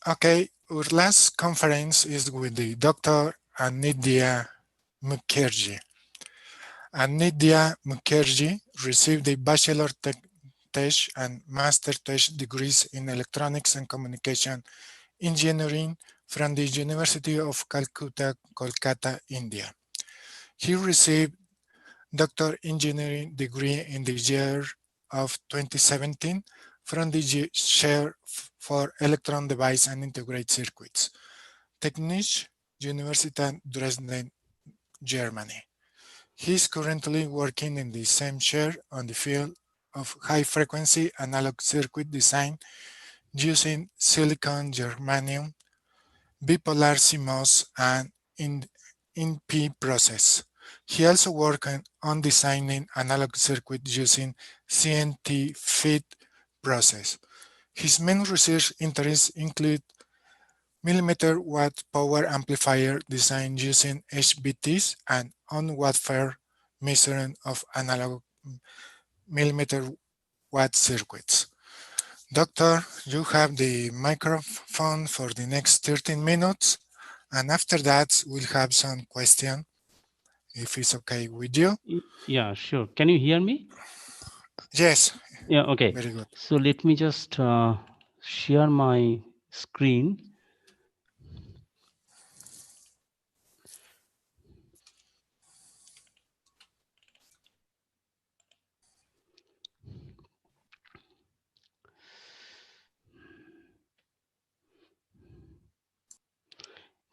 Okay, our last conference is with the Dr. Anidya Mukherjee. Anidya Mukherjee received a Bachelor Tech and Master Tech degrees in Electronics and Communication Engineering from the University of Calcutta, Kolkata, India. He received Doctor Engineering degree in the year of 2017 from the Chair for Electron Device and Integrated Circuits, Technische Universität Dresden, Germany. He is currently working in the same chair on the field of high-frequency analog circuit design using silicon, germanium, bipolar CMOS, and InP process. He also worked on designing analog circuit using CNT feed process. His main research interests include millimeter watt power amplifier design using HBTs and on-watt measuring of analog millimeter watt circuits. Doctor, you have the microphone for the next 13 minutes, and after that, we'll have some question, if it's okay with you. Yeah, sure. Can you hear me? Yes. Yeah, okay. Very good. So let me just share my screen.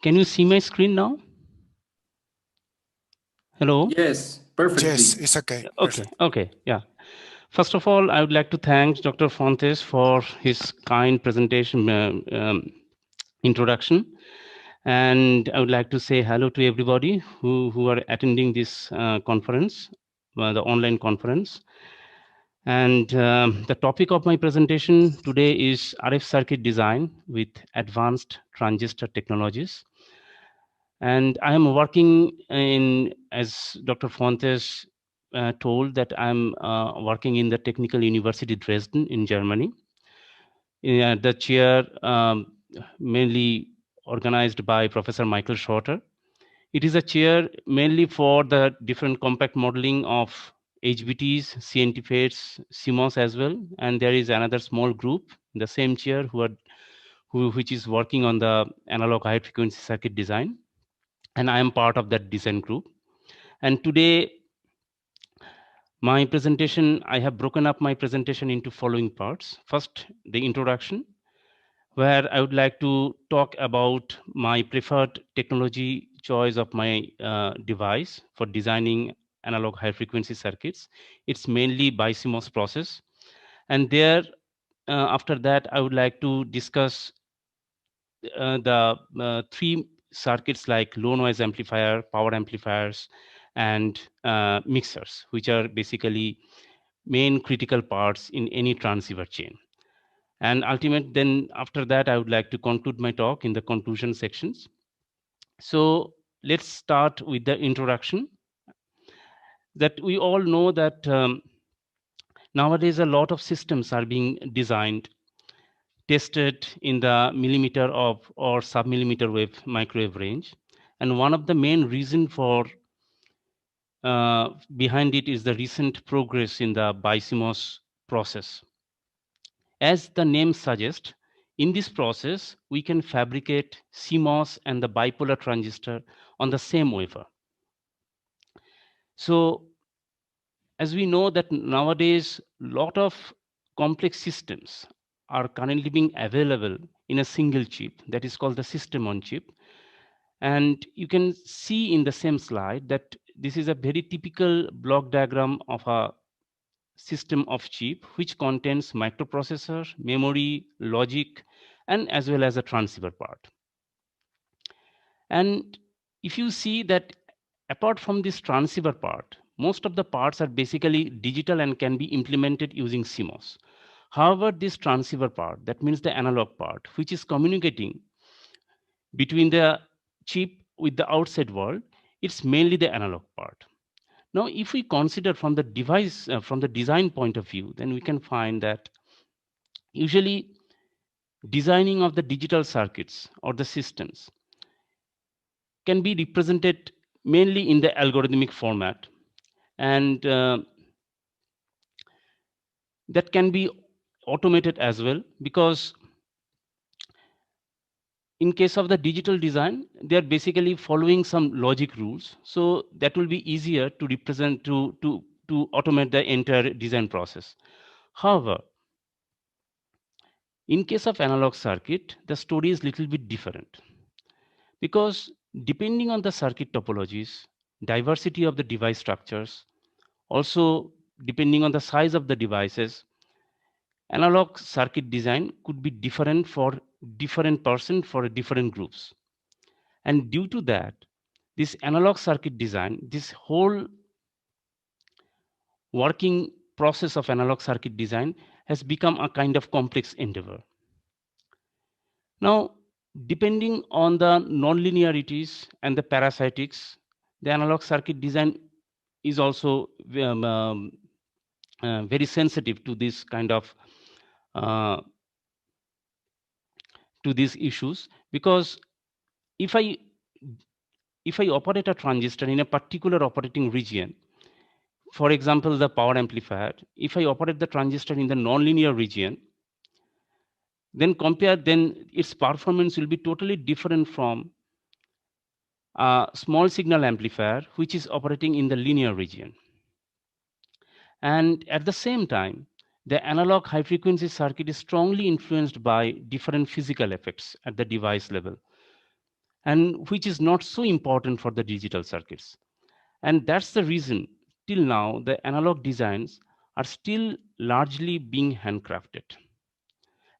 Can you see my screen now? Hello? Yes, perfectly. Yes, it's okay. Okay, Perfect. okay, yeah. First of all, I would like to thank Dr. Fontes for his kind presentation introduction. And I would like to say hello to everybody who are attending this conference, the online conference. And the topic of my presentation today is RF circuit design with advanced transistor technologies. And I am working in, as Dr. Fontes told, that I'm working in the Technical University Dresden in Germany. The chair mainly organized by Professor Michael Shorter. It is a chair mainly for the different compact modeling of HBTs, CNT FETs, CMOS as well. And there is another small group in the same chair which is working on the analog high frequency circuit design. And I am part of that design group. And today, my presentation, I have broken up my presentation into following parts. First, the introduction, where I would like to talk about my preferred technology choice of my device for designing analog high frequency circuits. It's mainly BiCMOS process. And there, after that, I would like to discuss the three circuits like low noise amplifier, power amplifiers, and mixers, which are basically main critical parts in any transceiver chain. And then after that, I would like to conclude my talk in the conclusion sections. So let's start with the introduction. That we all know that nowadays a lot of systems are being designed, tested in the millimeter of or sub-millimeter wave microwave range. And one of the main reason for behind it is the recent progress in the BiCMOS process. As the name suggests, in this process, we can fabricate CMOS and the bipolar transistor on the same wafer. So as we know that nowadays, lot of complex systems are currently being available in a single chip that is called the system on chip. And you can see in the same slide that this is a very typical block diagram of a system of chip which contains microprocessor, memory, logic, and as well as a transceiver part. And if you see that apart from this transceiver part, most of the parts are basically digital and can be implemented using CMOS. However, this transceiver part, that means the analog part, which is communicating between the chip with the outside world, it's mainly the analog part. Now, if we consider from the from the design point of view, then we can find that usually designing of the digital circuits or the systems can be represented mainly in the algorithmic format, and that can be automated as well, because in case of the digital design, they are basically following some logic rules. So that will be easier to represent, to automate the entire design process. However, in case of analog circuit, the story is little bit different, because depending on the circuit topologies, diversity of the device structures, also depending on the size of the devices, analog circuit design could be different for different person, for different groups. And due to that, this analog circuit design, this whole working process of analog circuit design has become a kind of complex endeavor. Now, depending on the nonlinearities and the parasitics, the analog circuit design is also very sensitive to this kind of to these issues, because if I operate a transistor in a particular operating region, for example, the power amplifier, if I operate the transistor in the nonlinear region, then its performance will be totally different from a small signal amplifier, which is operating in the linear region. And at the same time, the analog high frequency circuit is strongly influenced by different physical effects at the device level, and which is not so important for the digital circuits. And that's the reason till now the analog designs are still largely being handcrafted.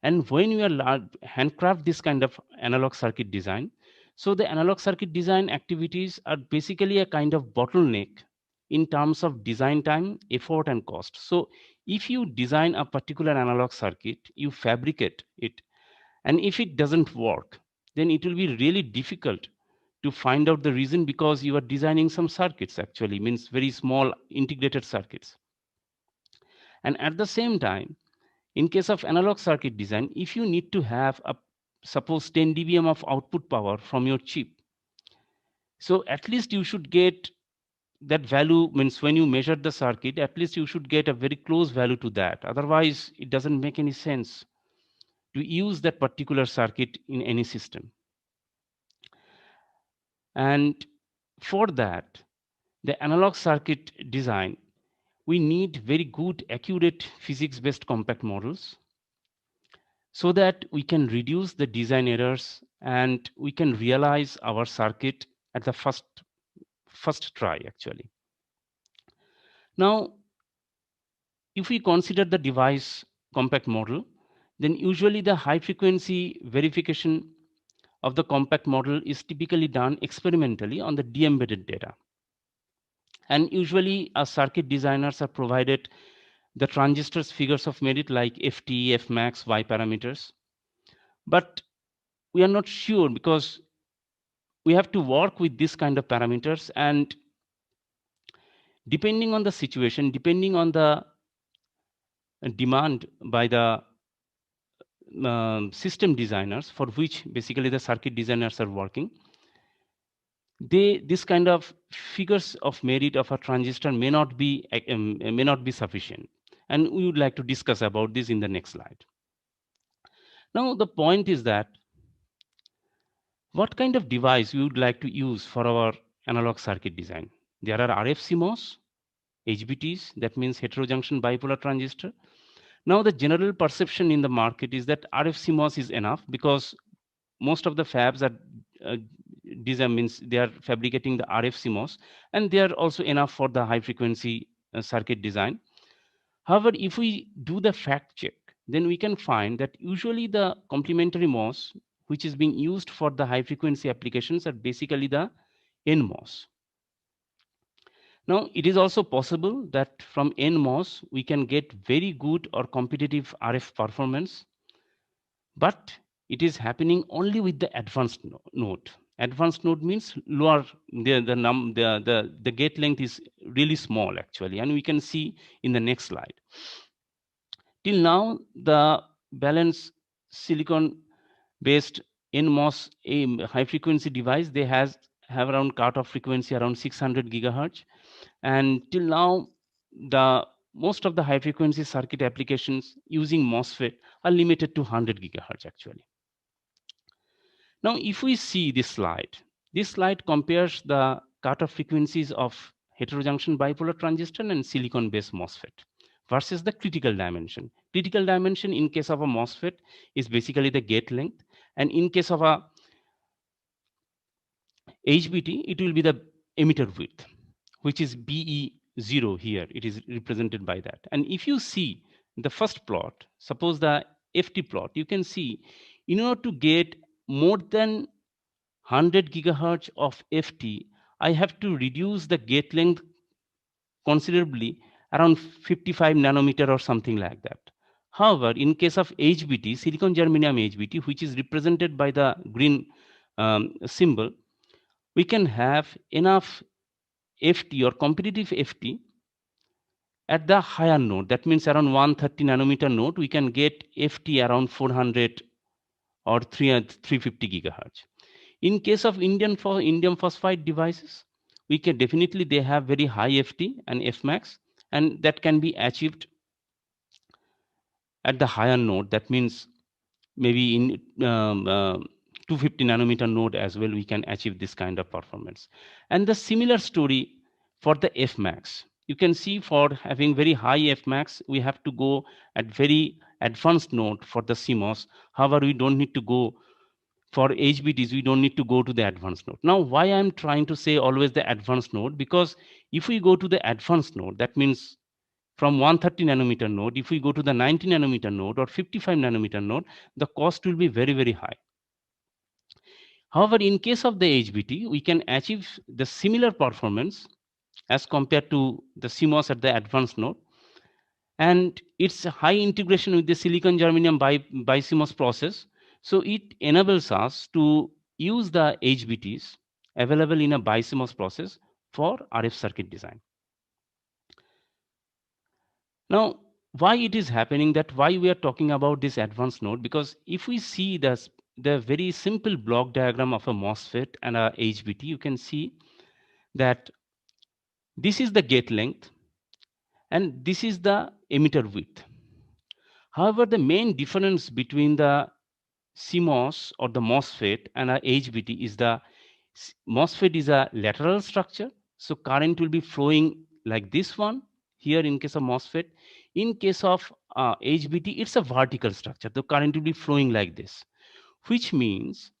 And when you are handcraft this kind of analog circuit design, so the analog circuit design activities are basically a kind of bottleneck in terms of design time, effort, and cost. So if you design a particular analog circuit, you fabricate it, and if it doesn't work, then it will be really difficult to find out the reason, because you are designing some circuits, actually means very small integrated circuits. And at the same time, in case of analog circuit design, if you need to have a suppose 10 dBm of output power from your chip, so at least you should get that value, means when you measure the circuit, at least you should get a very close value to that. Otherwise, it doesn't make any sense to use that particular circuit in any system. And for that, the analog circuit design, we need very good, accurate physics-based compact models, so that we can reduce the design errors and we can realize our circuit at the first try, actually. Now, if we consider the device compact model, then usually the high frequency verification of the compact model is typically done experimentally on the de-embedded data. And usually circuit designers are provided the transistors figures of merit like FT, Fmax, Y parameters. But we are not sure, because we have to work with this kind of parameters, and depending on the situation, depending on the demand by the system designers, for which basically the circuit designers are working, this kind of figures of merit of a transistor may not be sufficient, and we would like to discuss about this in the next slide. Now the point is that what kind of device we would like to use for our analog circuit design. There are RF CMOS, HBTs, that means heterojunction bipolar transistor. Now the general perception in the market is that RF CMOS is enough, because most of the fabs are design, means they are fabricating the RF CMOS, and they are also enough for the high frequency circuit design. However, if we do the fact check, then we can find that usually the complementary MOS, which is being used for the high frequency applications, are basically the NMOS. Now, it is also possible that from NMOS, we can get very good or competitive RF performance, but it is happening only with the advanced node. Advanced node means lower, the gate length is really small, actually, and we can see in the next slide. Till now, the balance silicon based NMOS high frequency device, they have around cutoff frequency around 600 gigahertz. And till now, the most of the high frequency circuit applications using MOSFET are limited to 100 gigahertz actually. Now, if we see this slide compares the cutoff frequencies of heterojunction bipolar transistor and silicon based MOSFET versus the critical dimension. Critical dimension in case of a MOSFET is basically the gate length, and in case of a HBT, it will be the emitter width, which is BE0 here. It is represented by that. And if you see the first plot, suppose the FT plot, you can see in order to get more than 100 gigahertz of FT, I have to reduce the gate length considerably, around 55 nanometer or something like that. However, in case of HBT, silicon germanium HBT, which is represented by the green symbol, we can have enough FT or competitive FT at the higher node. That means around 130 nanometer node, we can get FT around 400 or 350 gigahertz. In case of indium phosphide devices, we can definitely, they have very high FT and Fmax, and that can be achieved at the higher node. That means maybe in 250 nanometer node as well, we can achieve this kind of performance. And the similar story for the Fmax. You can see for having very high Fmax, we have to go at very advanced node for the CMOS. However, we don't need to go for HBTs, we don't need to go to the advanced node. Now, why I'm trying to say always the advanced node? Because if we go to the advanced node, that means from 130 nanometer node, if we go to the 90 nanometer node or 55 nanometer node, the cost will be very, very high. However, in case of the HBT, we can achieve the similar performance as compared to the CMOS at the advanced node. And it's a high integration with the silicon germanium BiCMOS process. So it enables us to use the HBTs available in a BiCMOS process for RF circuit design. Now, why it is happening, that why we are talking about this advanced node? Because if we see the very simple block diagram of a MOSFET and a HBT, you can see that this is the gate length and this is the emitter width. However, the main difference between the CMOS or the MOSFET and a HBT is the MOSFET is a lateral structure. So current will be flowing like this one here in case of MOSFET. In case of HBT, it's a vertical structure. The current will be flowing like this, which means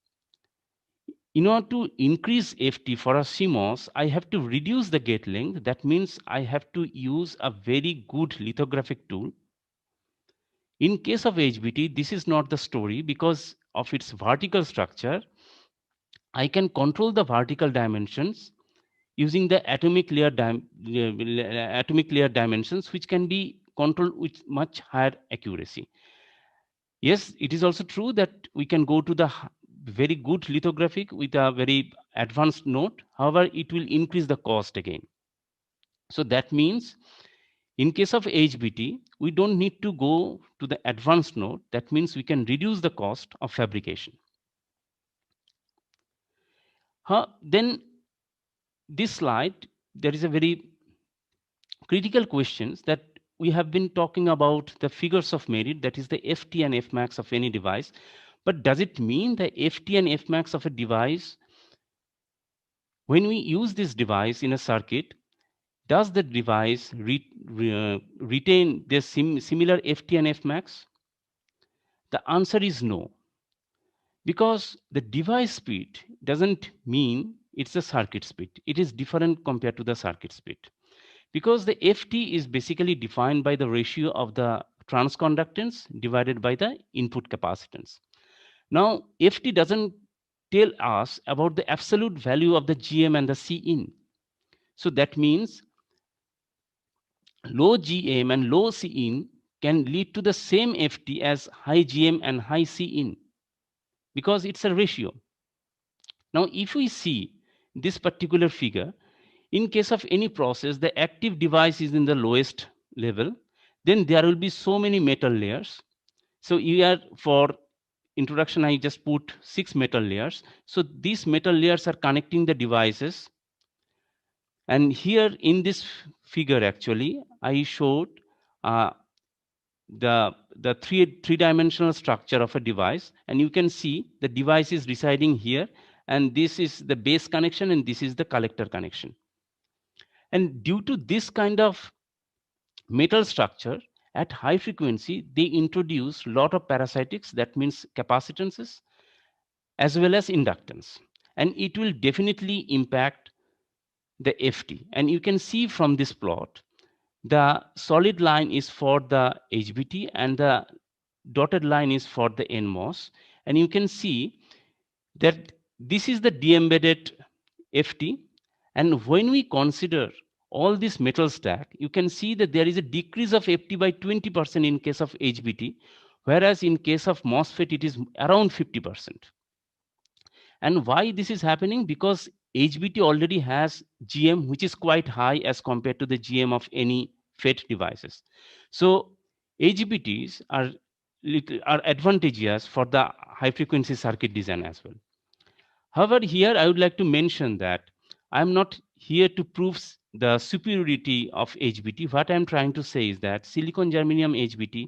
in order to increase FT for a CMOS, I have to reduce the gate length. That means I have to use a very good lithographic tool. In case of HBT, this is not the story because of its vertical structure. I can control the vertical dimensions using the atomic layer dimensions, which can be controlled with much higher accuracy. Yes, it is also true that we can go to the very good lithographic with a very advanced node. However, it will increase the cost again. So that means in case of HBT, we don't need to go to the advanced node. That means we can reduce the cost of fabrication. Then this slide, there is a very critical questions that we have been talking about the figures of merit, that is the FT and Fmax of any device. But does it mean the FT and Fmax of a device, when we use this device in a circuit, does the device retain the similar FT and Fmax? The answer is no. Because the device speed doesn't mean it's a circuit speed. It is different compared to the circuit speed. Because the FT is basically defined by the ratio of the transconductance divided by the input capacitance. Now, FT doesn't tell us about the absolute value of the GM and the Cin. So that means low GM and low Cin can lead to the same FT as high GM and high Cin, because it's a ratio. Now, if we see this particular figure, in case of any process, the active device is in the lowest level, then there will be so many metal layers. So you are for introduction, I just put 6 metal layers. So these metal layers are connecting the devices. And here in this figure, actually, I showed the three-dimensional structure of a device. And you can see the device is residing here. And this is the base connection, and this is the collector connection. And due to this kind of metal structure, at high frequency, they introduce a lot of parasitics, that means capacitances, as well as inductance. And it will definitely impact the FT. And you can see from this plot, the solid line is for the HBT and the dotted line is for the NMOS. And you can see that this is the de-embedded FT. And when we consider all this metal stack, you can see that there is a decrease of FT by 20% in case of HBT, whereas in case of MOSFET, it is around 50%. And why this is happening? Because HBT already has GM, which is quite high as compared to the GM of any FET devices. So HBTs are advantageous for the high frequency circuit design as well. However, here I would like to mention that I'm not here to prove the superiority of HBT. What I'm trying to say is that silicon germanium HBT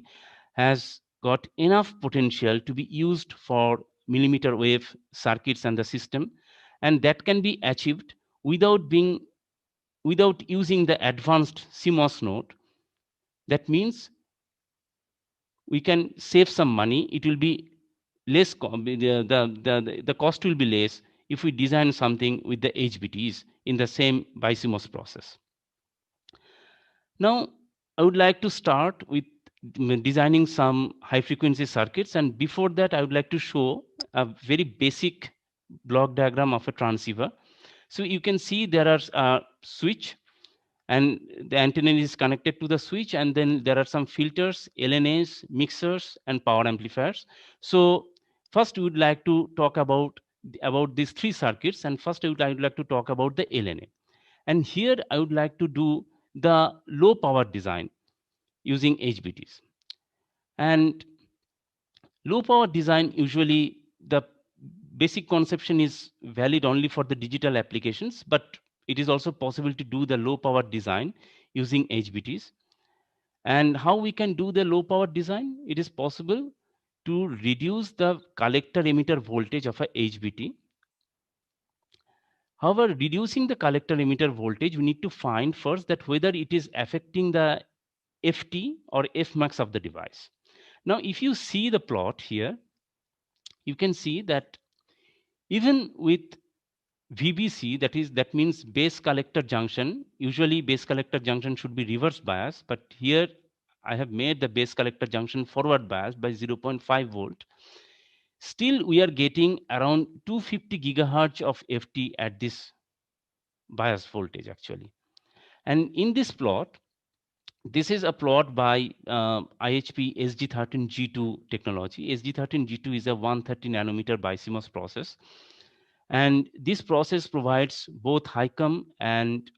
has got enough potential to be used for millimeter wave circuits and the system, and that can be achieved without using the advanced CMOS node. That means we can save some money. It will be less, the cost will be less if we design something with the HBTs in the same BiCMOS process. Now, I would like to start with designing some high frequency circuits. And before that, I would like to show a very basic block diagram of a transceiver. So you can see there are a switch, and the antenna is connected to the switch, and then there are some filters, LNAs, mixers, and power amplifiers. So first we would like to talk about these three circuits, and first I would like to talk about the LNA. And here I would like to do the low power design using HBTs. And low power design, usually the basic conception is valid only for the digital applications, but it is also possible to do the low power design using HBTs. And how we can do the low power design? It is possible to reduce the collector emitter voltage of a HBT. However, reducing the collector emitter voltage, we need to find first that whether it is affecting the FT or Fmax of the device. Now, if you see the plot here, you can see that even with VBC, that means base collector junction, usually base collector junction should be reverse bias, but here I have made the base collector junction forward bias by 0.5 volt. Still, we are getting around 250 gigahertz of FT at this bias voltage actually. And in this plot, this is a plot by IHP SG13G2 technology. SG13G2 is a 130 nanometer BiCMOS process. And this process provides both HiCom and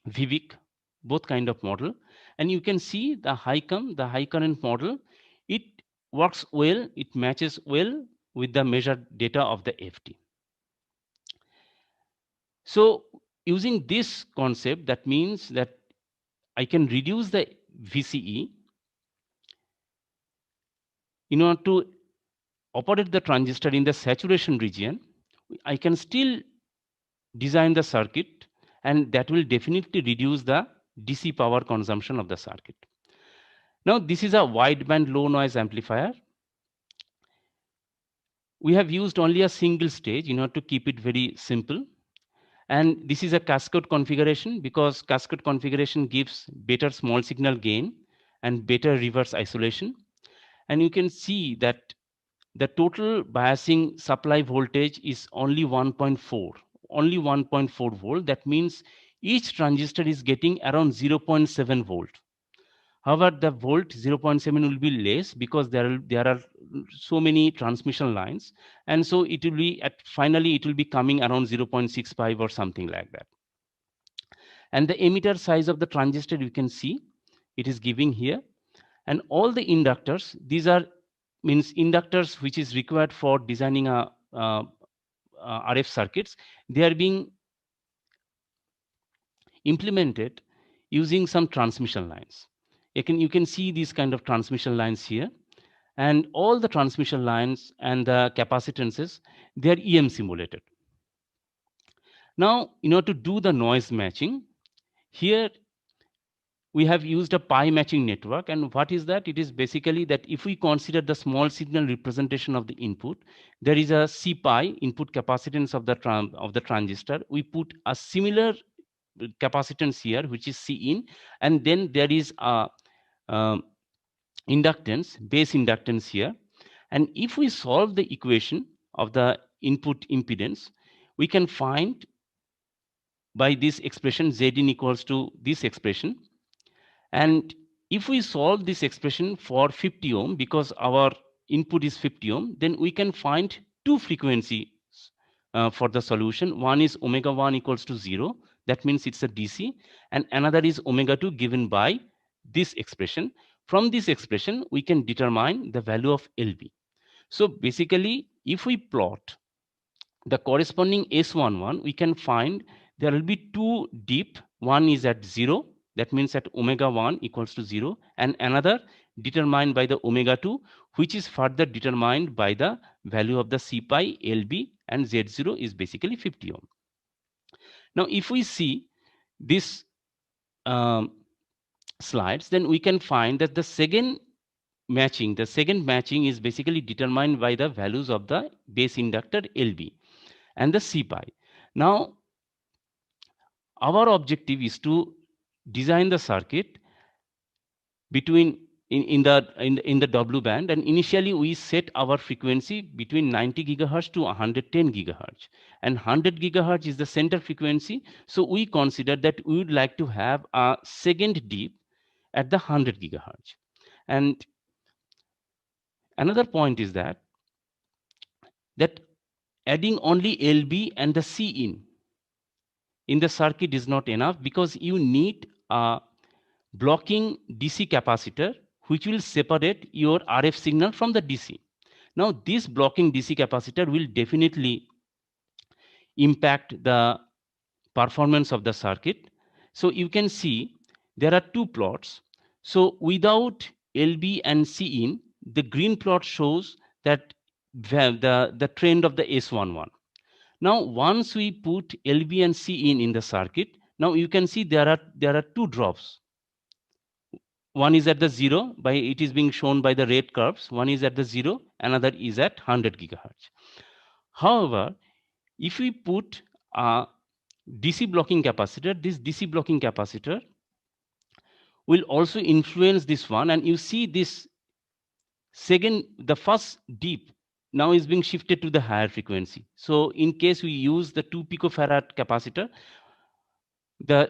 VVIC, both kind of model. And you can see the HiCom, the high current model, it works well, it matches well with the measured data of the FT. So using this concept, that means that I can reduce the VCE in order to operate the transistor in the saturation region. I can still design the circuit, and that will definitely reduce the DC power consumption of the circuit. Now, this is a wideband low noise amplifier. We have used only a single stage in order to keep it very simple. And this is a cascade configuration, because cascade configuration gives better small signal gain and better reverse isolation. And you can see that the total biasing supply voltage is only 1.4 volt. That means each transistor is getting around 0.7 volt. However, the volt 0.7 will be less because there are so many transmission lines, and so it will be finally it will be coming around 0.65 or something like that. And the emitter size of the transistor, you can see it is giving here, and all the inductors, these are means inductors which is required for designing a RF circuits, they are being implemented using some transmission lines. You can see these kind of transmission lines here, and all the transmission lines and the capacitances, they are EM simulated. Now, in order to do the noise matching, here we have used a pi matching network. And what is that? It is basically that if we consider the small signal representation of the input, there is a C pi input capacitance of the transistor. We put a similar capacitance here, which is C in, and then there is a inductance, base inductance here. And if we solve the equation of the input impedance, we can find by this expression Z in equals to this expression. And if we solve this expression for 50 ohm, because our input is 50 ohm, then we can find two frequencies for the solution. One is omega 1 equals to 0. That means it's a DC. And another is omega 2 given by this expression. From this expression, we can determine the value of LB. So basically, if we plot the corresponding S11, we can find there will be two dip. One is at 0. That means at omega 1 equals to 0. And another determined by the omega 2, which is further determined by the value of the C pi LB, and Z0 is basically 50 ohm. Now, if we see this slides, then we can find that the second matching is basically determined by the values of the base inductor LB and the C pi. Now, our objective is to design the circuit between in the W band, and initially we set our frequency between 90 gigahertz to 110 gigahertz, and 100 gigahertz is the center frequency. So we consider that we would like to have a second dip at the 100 gigahertz. And another point is that adding only LB and the C in the circuit is not enough, because you need a blocking DC capacitor which will separate your RF signal from the DC. Now, this blocking DC capacitor will definitely impact the performance of the circuit. So you can see there are two plots. So without LB and C in, the green plot shows that the trend of the S11. Now, once we put LB and C in the circuit, now you can see there are two drops. One is at the 0, by it is being shown by the red curves. One is at the 0, another is at 100 gigahertz. However, if we put a DC blocking capacitor, this DC blocking capacitor will also influence this one, and you see this the first dip now is being shifted to the higher frequency. So in case we use the 2 picofarad capacitor, the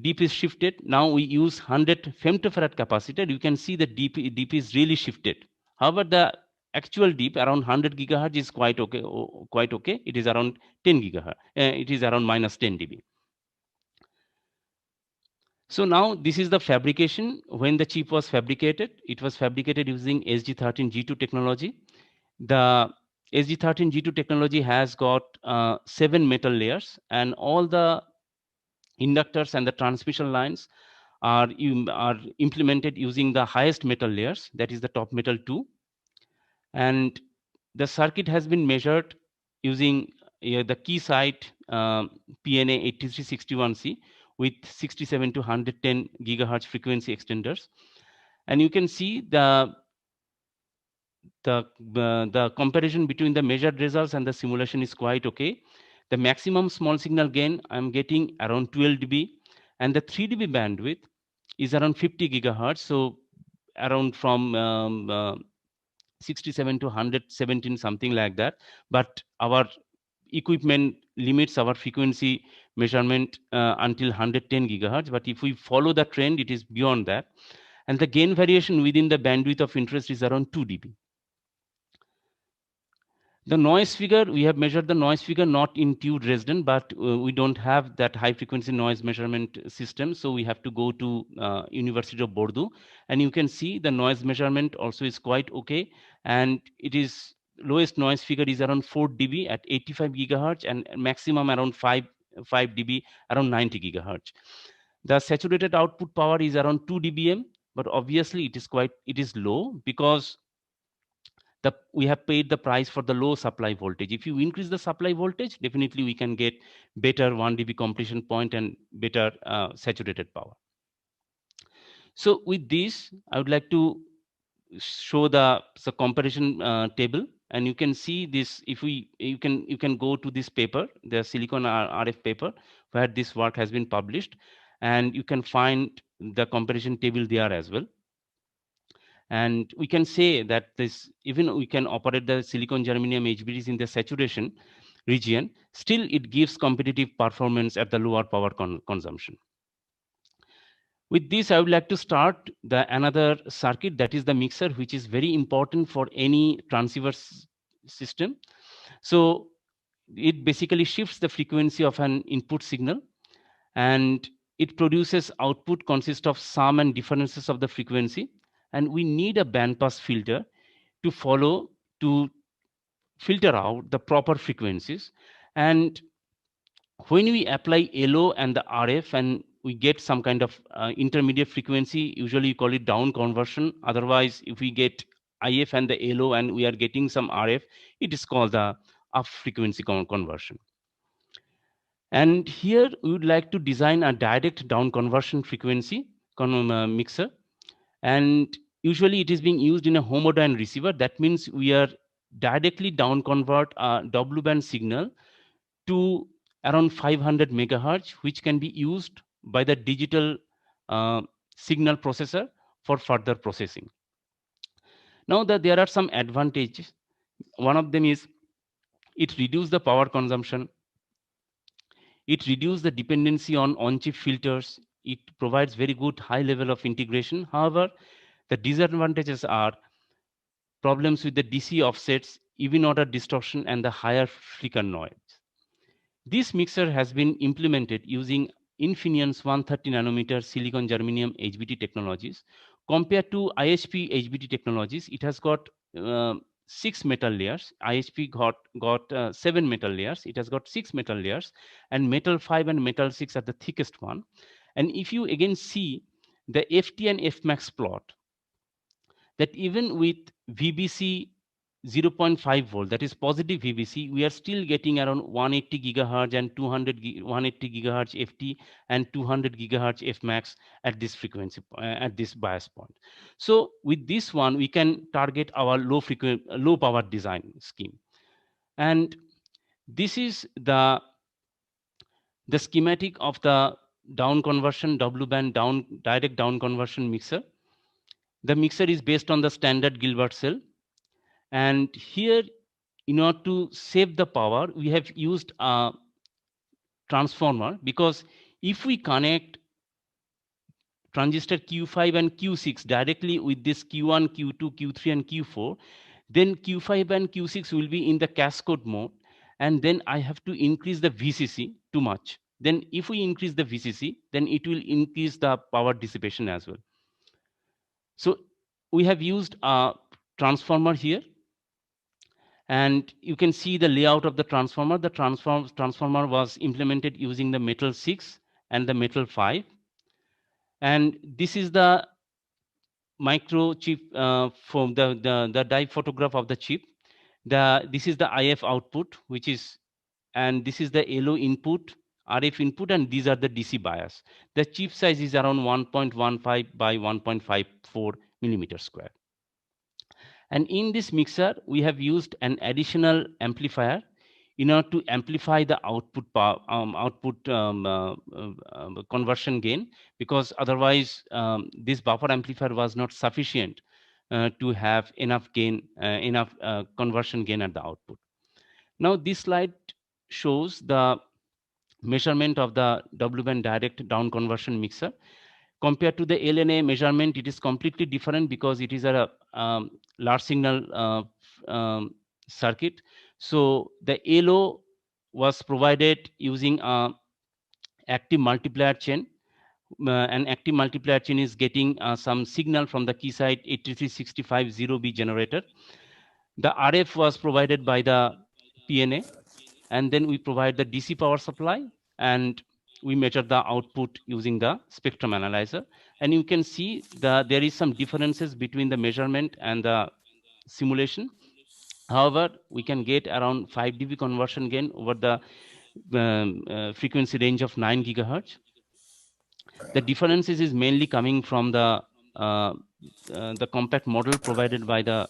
dip is shifted. Now we use 100 femtofarad capacitor. You can see the dip is really shifted. However, the actual dip around 100 gigahertz is quite okay. It is around 10 gigahertz. It is around minus 10 dB. So now this is the fabrication. When the chip was fabricated, it was fabricated using SG13G2 technology. The SG13G2 technology has got 7 metal layers, and all the inductors and the transmission lines are implemented using the highest metal layers, that is the top metal 2. And the circuit has been measured using the Keysight PNA 8361C with 67 to 110 gigahertz frequency extenders. And you can see the comparison between the measured results and the simulation is quite okay. The maximum small signal gain I'm getting around 12 dB, and the 3 dB bandwidth is around 50 gigahertz. So around from 67 to 117, something like that. But our equipment limits our frequency measurement until 110 gigahertz. But if we follow the trend, it is beyond that. And the gain variation within the bandwidth of interest is around 2 dB. The noise figure, we have measured the noise figure not in TU Dresden, but we don't have that high frequency noise measurement system. So we have to go to University of Bordeaux, and you can see the noise measurement also is quite okay. And it is lowest noise figure is around 4 dB at 85 gigahertz and maximum around 5 dB around 90 gigahertz. The saturated output power is around 2 dBm, but obviously it is low because we have paid the price for the low supply voltage. If you increase the supply voltage, definitely we can get better 1 dB completion point and better saturated power. So with this, I would like to show the comparison table, and you can see this. If you can go to this paper, the silicon RF paper, where this work has been published, and you can find the comparison table there as well. And we can say that this, even we can operate the silicon germanium HBTs in the saturation region, still it gives competitive performance at the lower power consumption. With this, I would like to start another circuit, that is the mixer, which is very important for any transceiver system. So it basically shifts the frequency of an input signal, and it produces output consist of sum and differences of the frequency. And we need a bandpass filter to filter out the proper frequencies. And when we apply LO and the RF, and we get some kind of intermediate frequency, usually you call it down conversion. Otherwise, if we get IF and the LO and we are getting some RF, it is called the up frequency conversion. And here we would like to design a direct down conversion frequency mixer. And usually it is being used in a homodyne receiver. That means we are directly down convert a W band signal to around 500 megahertz, which can be used by the digital signal processor for further processing. Now that there are some advantages. One of them is it reduces the power consumption. It reduces the dependency on on-chip filters. It provides very good high level of integration. However, the disadvantages are problems with the DC offsets, even order distortion, and the higher flicker noise. This mixer has been implemented using Infineon's 130 nanometer silicon germanium HBT technologies. Compared to ISP HBT technologies, it has got 6 metal layers. ISP got 7 metal layers. It has got 6 metal layers, and metal 5 and metal 6 are the thickest one. And if you again see the FT and Fmax plot, that even with VBC 0.5 volt, that is positive VBC, we are still getting around 180 gigahertz and 180 gigahertz FT and 200 gigahertz Fmax at this frequency, at this bias point. So with this one, we can target our low power design scheme. And this is the schematic of the down conversion W band direct down conversion mixer. The mixer is based on the standard Gilbert cell. And here, in order to save the power, we have used a transformer, because if we connect transistor Q5 and Q6 directly with this Q1, Q2, Q3, and Q4, then Q5 and Q6 will be in the cascade mode. And then I have to increase the VCC too much. Then if we increase the VCC, then it will increase the power dissipation as well. So we have used a transformer here. And you can see the layout of the transformer. The transformer was implemented using the metal 6 and the metal 5. And this is the microchip from the die photograph of the chip. This is the IF output, which is, and this is the LO input, RF input, and these are the DC bias. The chip size is around 1.15 by 1.54 millimeter square. And in this mixer, we have used an additional amplifier in order to amplify the output conversion gain, because otherwise this buffer amplifier was not sufficient to have enough gain, enough conversion gain at the output. Now this slide shows the measurement of the W band direct down conversion mixer. Compared to the LNA measurement, it is completely different because it is a large signal circuit. So the LO was provided using a active multiplier chain. An active multiplier chain is getting some signal from the key site 83650B generator. The RF was provided by the PNA, and then we provide the DC power supply, and we measure the output using the spectrum analyzer. And you can see there is some differences between the measurement and the simulation. However, we can get around 5 dB conversion gain over the frequency range of 9 gigahertz. The differences is mainly coming from the compact model provided by the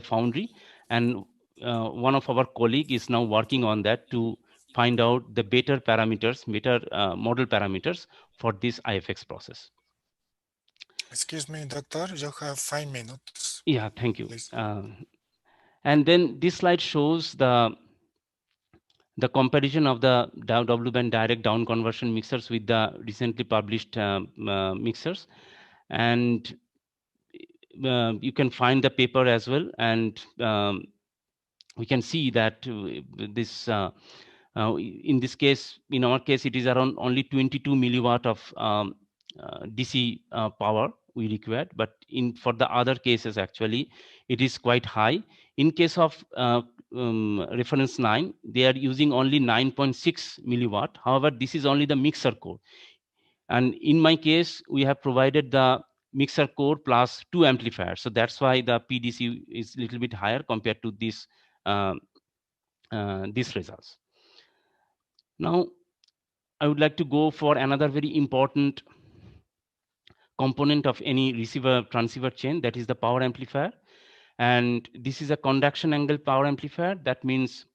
foundry, and one of our colleague is now working on that to find out the better parameters, better model parameters for this IFX process. Excuse me, doctor, you have 5 minutes. Yeah, thank you. Please. And then this slide shows the comparison of the W-band direct down conversion mixers with the recently published mixers, and you can find the paper as well, and we can see that this in this case, in our case, it is around only 22 milliwatt of DC power we required, but for the other cases actually it is quite high. In case of reference 9, they are using only 9.6 milliwatt. However, this is only the mixer core, and in my case we have provided the mixer core plus 2 amplifiers, so that's why the PDC is a little bit higher compared to this these results. Now I would like to go for another very important component of any receiver transceiver chain, that is the power amplifier. And this is a conduction angle power amplifier. That means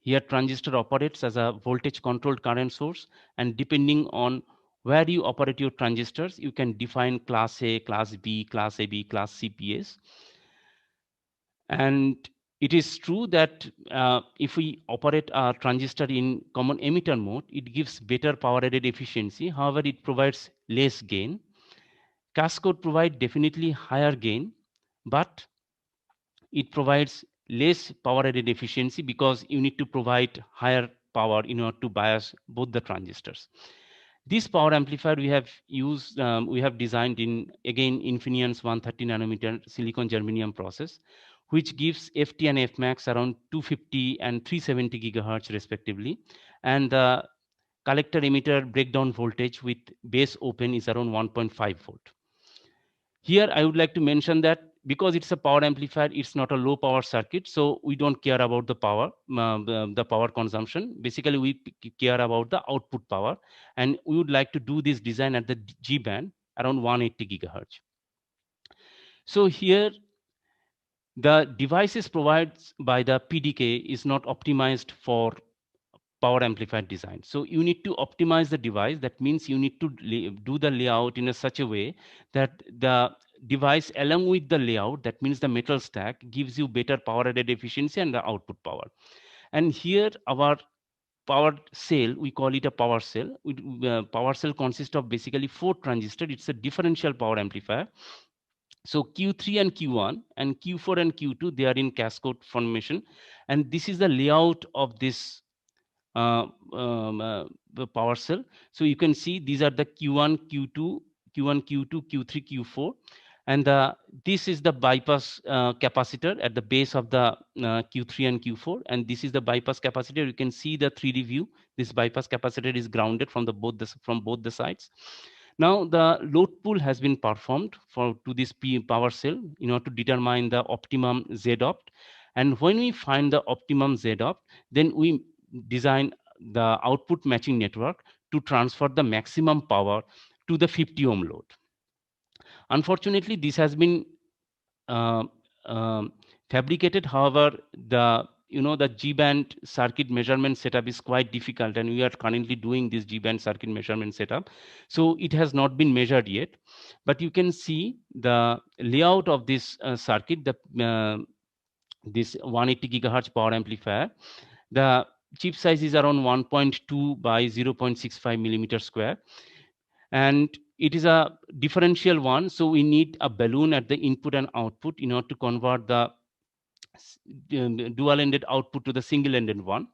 here transistor operates as a voltage controlled current source, and depending on where you operate your transistors, you can define class A, class B, class AB, class CPS. And it is true that if we operate a transistor in common emitter mode, it gives better power added efficiency. However, it provides less gain. Cascode provides definitely higher gain, but it provides less power added efficiency because you need to provide higher power in order to bias both the transistors. This power amplifier we have used, we have designed in, again, Infineon's 130 nanometer silicon germanium process, which gives FT and Fmax around 250 and 370 gigahertz respectively. And the collector emitter breakdown voltage with base open is around 1.5 volt. Here, I would like to mention that because it's a power amplifier, it's not a low power circuit, so we don't care about the power, the power consumption. Basically, we care about the output power, and we would like to do this design at the G band around 180 gigahertz. So here, the devices provided by the PDK is not optimized for power amplifier design. So you need to optimize the device. That means you need to do the layout in such a way that the device along with the layout, that means the metal stack, gives you better power added efficiency and the output power. And here our power cell, we call it a power cell. Power cell consists of basically 4 transistors. It's a differential power amplifier. So Q3 and Q1 and Q4 and Q2, they are in cascade formation. And this is the layout of this the power cell. So you can see these are the Q1, Q2, Q1, Q2, Q3, Q4. And this is the bypass capacitor at the base of the Q3 and Q4. And this is the bypass capacitor. You can see the 3D view. This bypass capacitor is grounded from both the sides. Now the load pool has been performed to this power cell in order to determine the optimum Z-opt. And when we find the optimum Z-opt, then we design the output matching network to transfer the maximum power to the 50 ohm load. Unfortunately, this has been fabricated. However, the G-band circuit measurement setup is quite difficult, and we are currently doing this G-band circuit measurement setup. So it has not been measured yet, but you can see the layout of this circuit, this 180 gigahertz power amplifier. The chip size is around 1.2 by 0.65 millimeter square. And it is a differential one. So we need a balloon at the input and output in order to convert the dual-ended output to the single-ended one.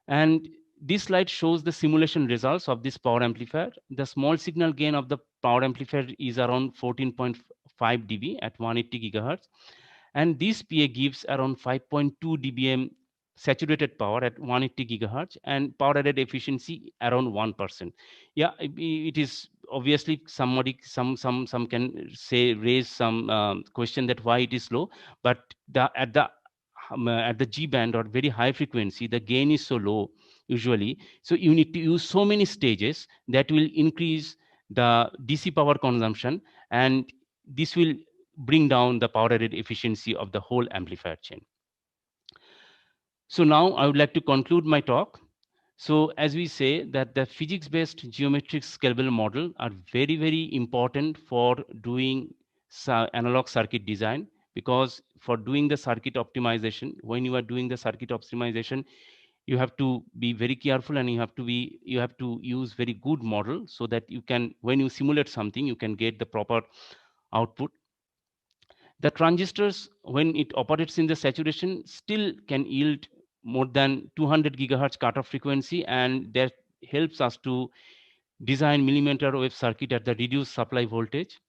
And this slide shows the simulation results of this power amplifier. The small signal gain of the power amplifier is around 14.5 dB at 180 gigahertz. And this PA gives around 5.2 dBm saturated power at 180 gigahertz and power added efficiency around 1%. Yeah, it is obviously somebody, some can say, raise some question that why it is low, but at the G band or very high frequency, the gain is so low usually. So you need to use so many stages that will increase the DC power consumption, and this will bring down the power added efficiency of the whole amplifier chain. So now I would like to conclude my talk. So as we say that the physics-based geometric scalable model are very, very important for doing analog circuit design, because for doing the circuit optimization, when you are doing the circuit optimization, you have to be very careful, and you have to use very good model, so that you can, when you simulate something, you can get the proper output. The transistors, when it operates in the saturation, still can yield more than 200 gigahertz cutoff frequency, and that helps us to design millimeter wave circuit at the reduced supply voltage.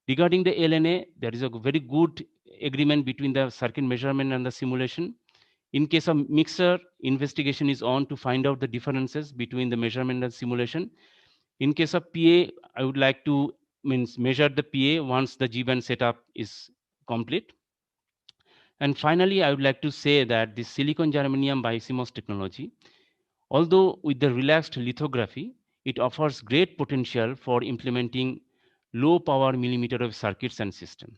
Regarding the LNA, there is a very good agreement between the circuit measurement and the simulation. In case of mixer, investigation is on to find out the differences between the measurement and simulation. In case of PA, I would like to measure the PA once the G-band setup is complete. And finally, I would like to say that the silicon germanium BiCMOS technology, although with the relaxed lithography, it offers great potential for implementing low power millimeter wave circuits and system.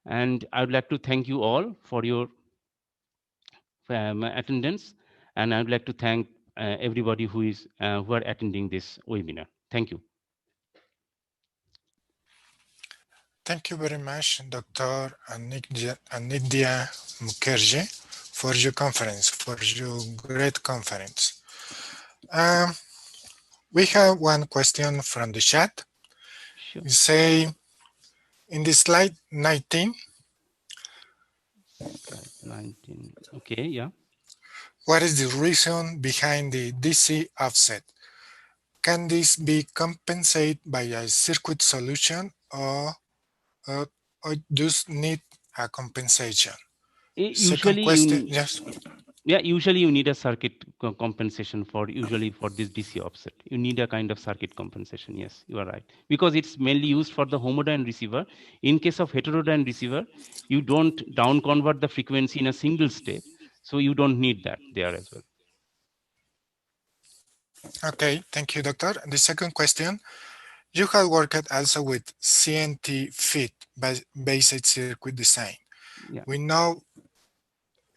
And I would like to thank you all for your attendance, and I would like to thank everybody who are attending this webinar. Thank you. Thank you very much, Dr. Anindya Mukherjee, for your conference, for your great conference. We have one question from the chat. Sure. You say, in the slide 19. Slide 19. Okay, yeah. What is the reason behind the DC offset? Can this be compensated by a circuit solution, or just need a compensation? Second question, yes. Yeah, usually you need a circuit compensation for this DC offset. You need a kind of circuit compensation. Yes, you are right, because it's mainly used for the homodyne receiver. In case of heterodyne receiver, you don't down convert the frequency in a single step, so you don't need that there as well. Okay, thank you, doctor. The second question, you have worked also with CNT FET based circuit design. Yeah. We know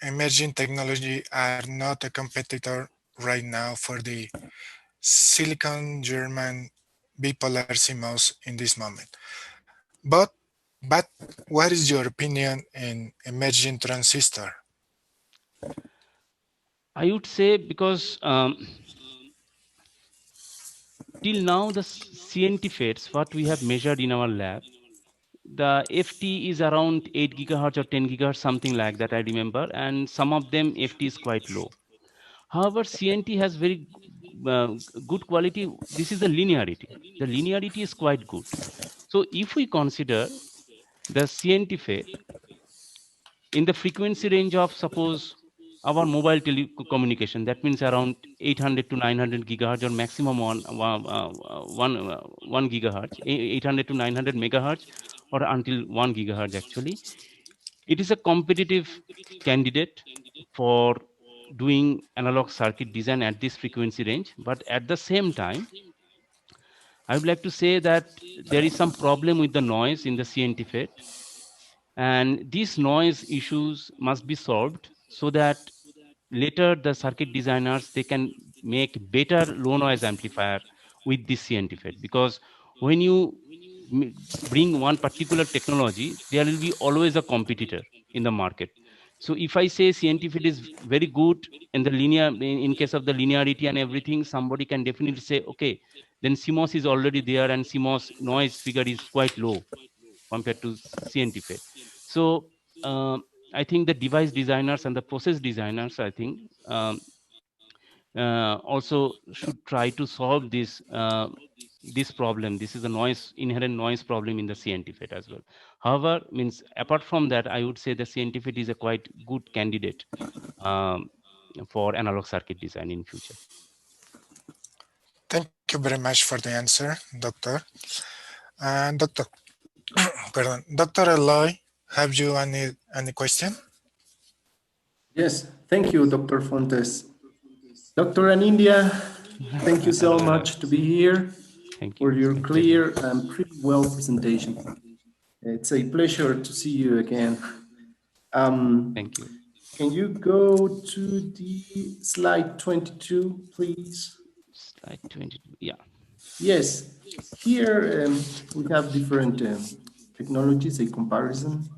emerging technology are not a competitor right now for the silicon German bipolar CMOS in this moment. But what is your opinion in emerging transistor? I would say, because till now the CNT FETs, what we have measured in our lab, the FT is around 8 gigahertz or 10 gigahertz, something like that, I remember, and some of them FT is quite low. However, CNT has very good quality. This is the linearity. The linearity is quite good. So if we consider the CNT FET in the frequency range of, suppose, our mobile telecommunication, that means around 800 to 900 gigahertz, or maximum 1 gigahertz, 800 to 900 megahertz, or until 1 gigahertz actually. It is a competitive candidate for doing analog circuit design at this frequency range. But at the same time, I would like to say that there is some problem with the noise in the CNT FET, and these noise issues must be solved, so that later the circuit designers, they can make better low noise amplifier with this CNT FET. Because when you bring one particular technology, there will be always a competitor in the market. So if I say CNT FET is very good in the linear, in case of the linearity and everything, somebody can definitely say, okay, then CMOS is already there, and CMOS noise figure is quite low compared to CNT FET. So I think the device designers and the process designers, I think, also should try to solve this problem. This is a inherent noise problem in the CNTFET as well. However, means apart from that, I would say the CNTFET is a quite good candidate for analog circuit design in future. Thank you very much for the answer, Doctor. And Doctor, pardon, Dr. Eloy, have you any question? Yes, thank you, Dr. Fontes. Dr. Anindia, thank you so much to be here. Thank For you. your clear and pretty well presentation. It's a pleasure to see you again. Thank you. Can you go to the slide 22, please? Slide 22, yeah. Yes, here we have different technologies, a comparison.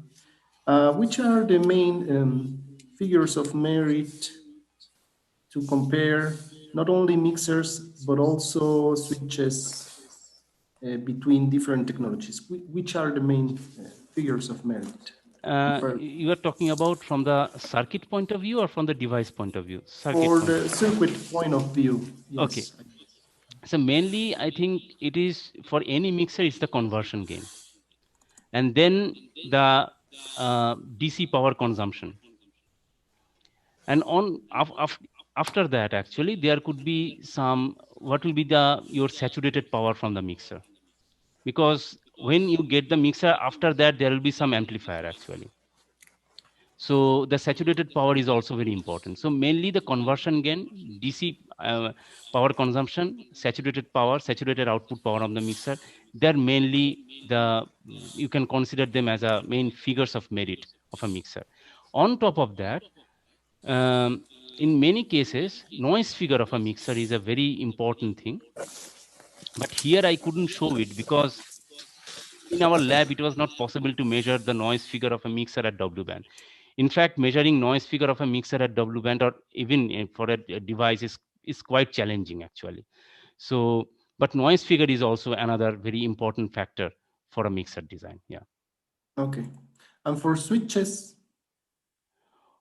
Which are the main figures of merit to compare not only mixers, but also switches between different technologies? Which are the main figures of merit? You are talking about from the circuit point of view or from the device point of view? For the circuit point of view, yes. Okay. So mainly, I think it is for any mixer, it's the conversion gain. And then the DC power consumption. And after that, actually, there could be some, what will be your saturated power from the mixer? Because when you get the mixer, after that, there will be some amplifier, actually. So the saturated power is also very important. So mainly the conversion gain, DC power consumption, saturated power, saturated output power of the mixer, they're mainly you can consider them as a main figures of merit of a mixer. On top of that, in many cases, noise figure of a mixer is a very important thing. But here I couldn't show it because in our lab, it was not possible to measure the noise figure of a mixer at W band. In fact, measuring noise figure of a mixer at W band or even for a device is quite challenging, actually. So, but noise figure is also another very important factor for a mixer design. Yeah. Okay. And for switches?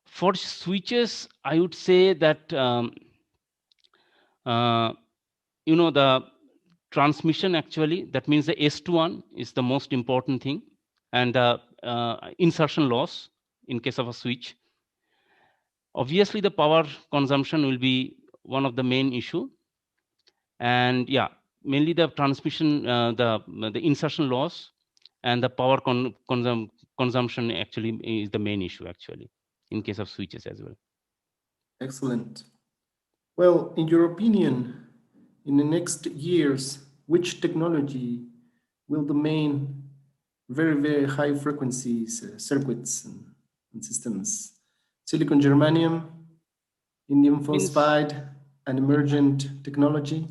For switches, I would say that, the transmission, actually, that means the S21 is the most important thing. And the insertion loss in case of a switch. Obviously, the power consumption will be one of the main issue. And yeah, mainly the transmission, the insertion loss and the power consumption actually is the main issue, actually, in case of switches as well. Excellent. Well, in your opinion, in the next years, which technology will domain very, very high frequencies, circuits and systems? Silicon germanium, indium phosphide, an emergent technology?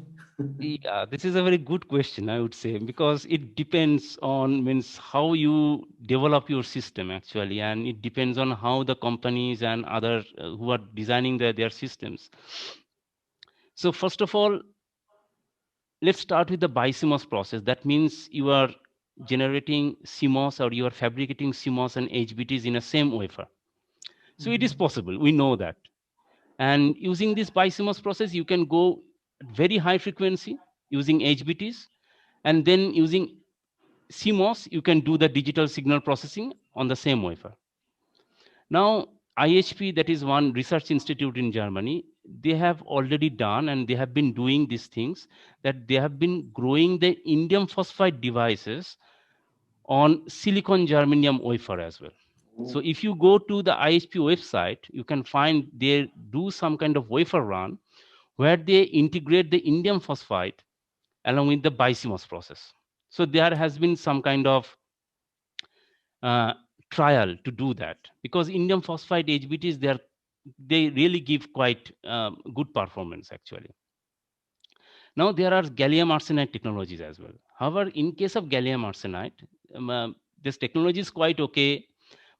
Yeah, this is a very good question, I would say, because it depends on how you develop your system, actually, and it depends on how the companies and other who are designing their systems. So first of all, let's start with the BiCMOS process. That means you are generating CMOS or you are fabricating CMOS and HBTs in a same wafer. So it is possible, we know that. And using this BiCMOS process, you can go very high frequency using HBTs, and then using CMOS, you can do the digital signal processing on the same wafer. Now, IHP, that is one research institute in Germany, they have already done and they have been doing these things, that they have been growing the indium phosphide devices on silicon germanium wafer as well. So if you go to the IHP website, you can find they do some kind of wafer run where they integrate the indium phosphide along with the BiCMOS process. So there has been some kind of trial to do that, because indium phosphide HBTs, they really give quite good performance, actually. Now there are gallium arsenide technologies as well. However, in case of gallium arsenide, this technology is quite okay,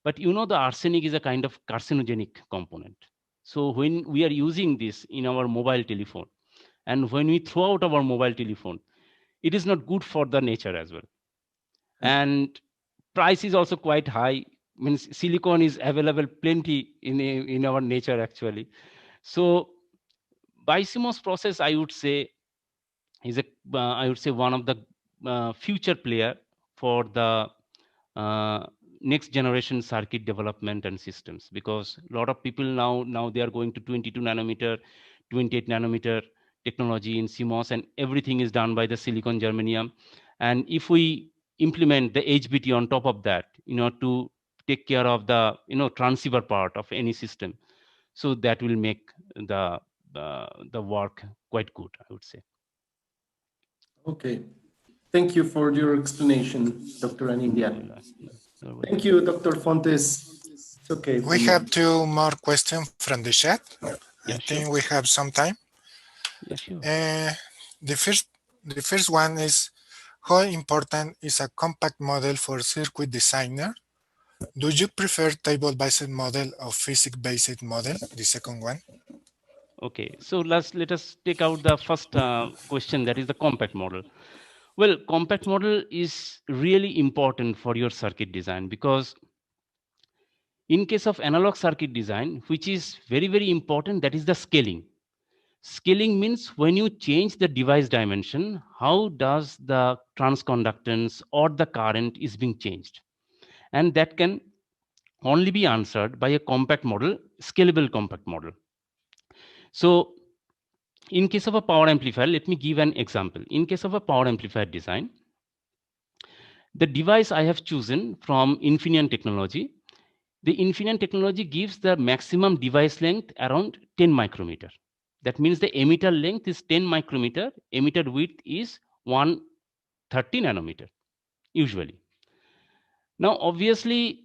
but the arsenic is a kind of carcinogenic component. So when we are using this in our mobile telephone, and when we throw out our mobile telephone, it is not good for the nature as well. And price is also quite high. means silicon is available plenty in our nature actually. So BiCMOS process, I would say, is I would say one of the future player for the next generation circuit development and systems, because a lot of people now they are going to 22 nanometer, 28 nanometer technology in CMOS, and everything is done by the silicon germanium. And if we implement the HBT on top of that, to take care of the transceiver part of any system, so that will make the work quite good, I would say. Okay. Thank you for your explanation, Dr. Anindya. Thank you, Dr. Fontes. It's okay. We have 2 more questions from the chat. Yeah, I think we have some time. Yeah, sure. The first one is, how important is a compact model for circuit designer? Do you prefer table-based model or physics-based model? The second one. Okay, so let us take out the first question, that is the compact model. Well, compact model is really important for your circuit design, because in case of analog circuit design, which is very, very important, that is the scaling. Scaling means when you change the device dimension, how does the transconductance or the current is being changed? And that can only be answered by a compact model, scalable compact model. So in case of a power amplifier, let me give an example. In case of a power amplifier design, the device I have chosen from Infineon technology, the Infineon technology gives the maximum device length around 10 micrometer. That means the emitter length is 10 micrometer, emitter width is 130 nanometer, usually. Now, obviously,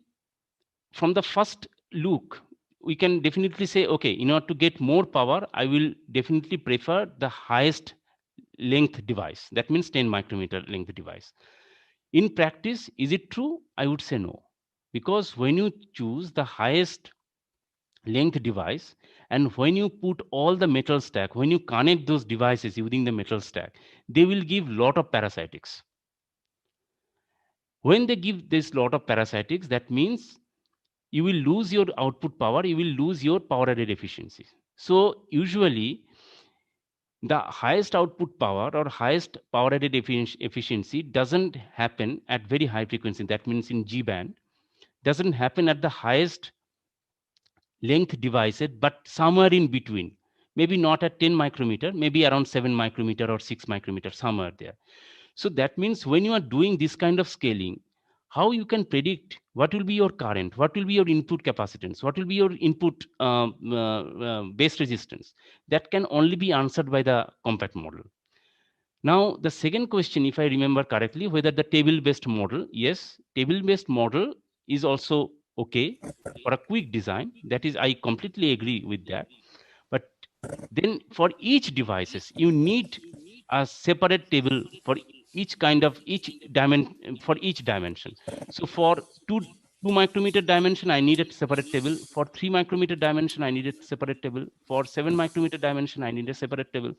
from the first look, we can definitely say, okay, in order to get more power, I will definitely prefer the highest length device. That means 10 micrometer length device. In practice, is it true? I would say no. Because when you choose the highest length device, and when you put all the metal stack, when you connect those devices using the metal stack, they will give lot of parasitics. When they give this lot of parasitics, that means you will lose your output power, you will lose your power added efficiency. So usually the highest output power or highest power added efficiency doesn't happen at very high frequency. That means in G band, doesn't happen at the highest length devices, but somewhere in between. Maybe not at 10 micrometer, maybe around 7 micrometer or 6 micrometer, somewhere there. So that means when you are doing this kind of scaling, how you can predict what will be your current, what will be your input capacitance, what will be your input base resistance, that can only be answered by the compact model. Now, the second question, if I remember correctly, whether the table-based model, yes, table-based model is also okay for a quick design. That is, I completely agree with that. But then for each devices, you need a separate table for each kind of for each dimension. So for 2 micrometer dimension, I need a separate table. For 3 micrometer dimension, I need a separate table. For 7 micrometer dimension, I need a separate table.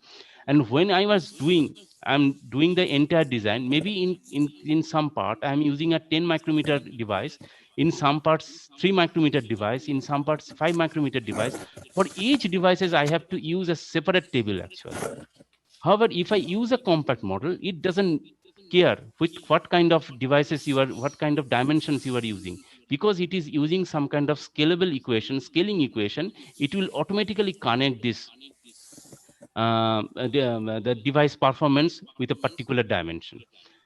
And when I'm doing the entire design, maybe in some part, I'm using a 10 micrometer device, in some parts 3 micrometer device, in some parts 5 micrometer device. For each devices, I have to use a separate table actually. However, if I use a compact model, it doesn't care what kind of devices what kind of dimensions you are using, because it is using some kind of scaling equation. It will automatically connect this the device performance with a particular dimension.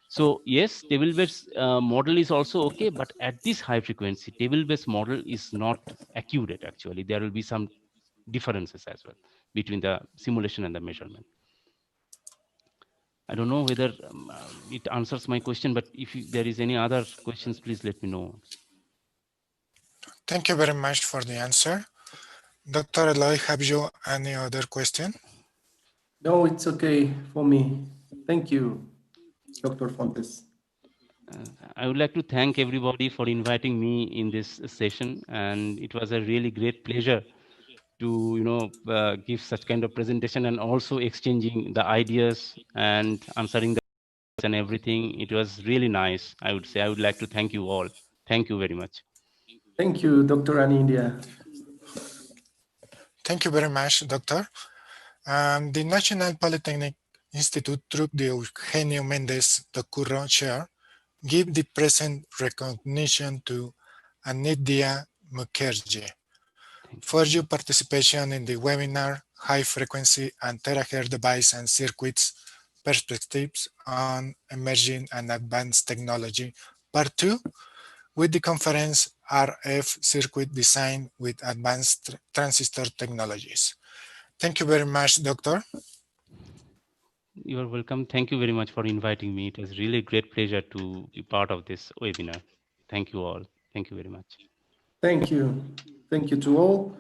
So yes, table-based model is also okay, but at this high frequency, table-based model is not accurate actually. There will be some differences as well between the simulation and the measurement. I don't know whether it answers my question, but if there is any other questions, please let me know. Thank you very much for the answer. Dr. Eloy, have you any other question? No, it's okay for me. Thank you, Dr. Fontes. I would like to thank everybody for inviting me in this session, and it was a really great pleasure to give such kind of presentation, and also exchanging the ideas and answering the questions and everything. It was really nice. I would say I would like to thank you all. Thank you very much. Thank you, Dr. Anindia. Thank you very much, Doctor. The National Polytechnic Institute, through the Eugenio Mendez de Curro Chair, give the present recognition to Anidya Mukherjee for your participation in the webinar High Frequency and Terahertz Device and Circuits Perspectives on Emerging and Advanced Technology, Part 2, with the conference RF Circuit Design with Advanced Transistor Technologies. Thank you very much, Doctor. You are welcome. Thank you very much for inviting me. It was really a great pleasure to be part of this webinar. Thank you all. Thank you very much. Thank you. Thank you to all.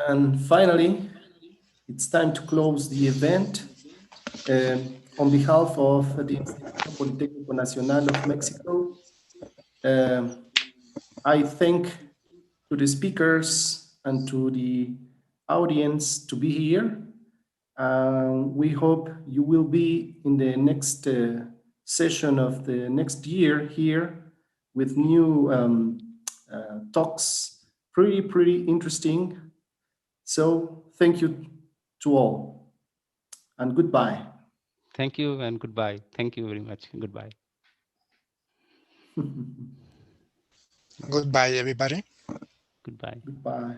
And finally, it's time to close the event. On behalf of the Instituto Politécnico Nacional of Mexico, I thank to the speakers and to the audience to be here. We hope you will be in the next session of the next year here with new talks, pretty interesting. So thank you to all and goodbye. Thank you and goodbye. Thank you very much. Goodbye. Goodbye, everybody. Goodbye. Goodbye.